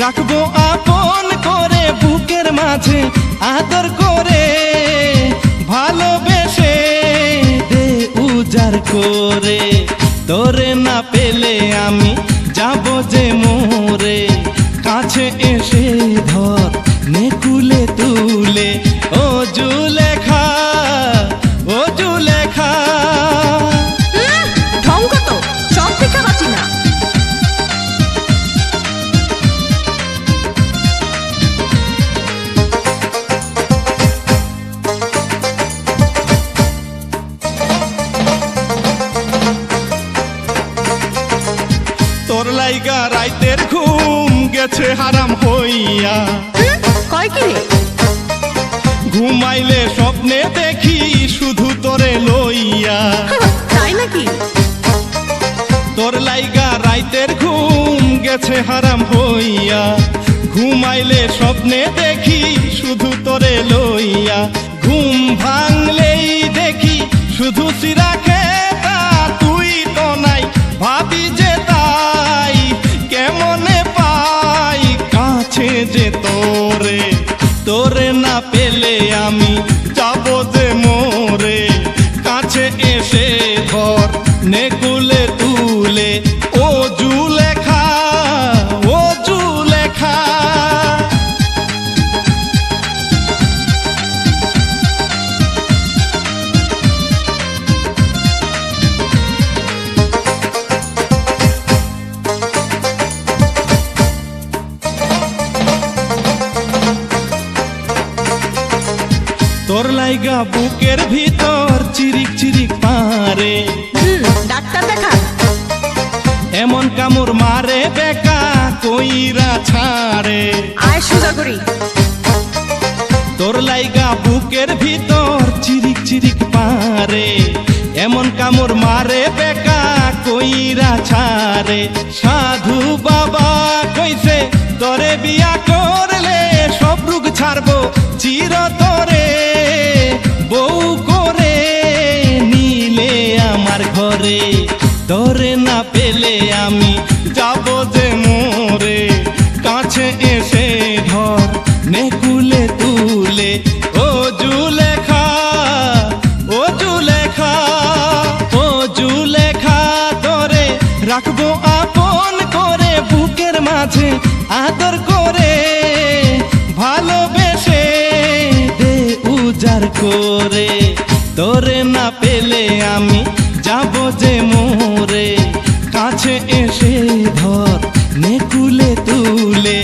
রাখবো আপন করে বুকের মাঝে আদর করে ভালোবেসে দে উজাড় করে। তোরে না পেলে আমি যাব যে মোরে, কাছে এসে ধর নেকুলে তুলে। ও জুলেখা, ও জুলেখা। ঢং কত, সব দেখা পাচ্ছি না। তোর লাইগা রাইতের ঘুম গেছে হারাম হইয়া। কয় কি রে? ঘুমাইলে স্বপ্নে দেখি শুধু তোরে লইয়া। তাই নাকি? তোর লাইগা রাইতের ঘুম গেছে হারাম হইয়া। ঘুমাইলে স্বপ্নে দেখি শুধু তোরে লইয়া। ঘুম ভাঙলেই দেখি শুধু সিরাকে তুই তো নাই, ভাবি যে তাই কেমনে পাই কাছে যে তোরে। তোরে না পেলে আমি যাব যে মোরে, কাছে এসে ধর নেকুলে তুলে। ও জুলেখা, ও জুলেখা। তোর লাইগা বুকের ভিতর চিরিক চিরিক পারে। ডাক্তার দেখা। এমন কামড় মারে বেকা কইরা ছাড়ে। আয় সোজা করি। তোর লাইগা বুকের ভিতর চিরিক চিরিক পারে। এমন কামড় মারে বেকা কইরা ছাড়ে। সাধু বাবা কইছে তোরে বিয়া করলে সব রোগ ছাড়বো চিরতরে। বউ করে নিলে আমার ঘরে, তোরে না পেলে আমি যাব যে মোরে, কাছে এসে ধর নেকুলে তুলে। ও জুলেখা, ও জুলেখা, ও জুলেখা। তোরে রাখবো আপন করে বুকের মাঝে আদর করে ভালোবেসে দে উজাড় করে। তোরে না পেলে আমি যাব যে মোরে, কাছে এসে ধর নেকুলে তুলে।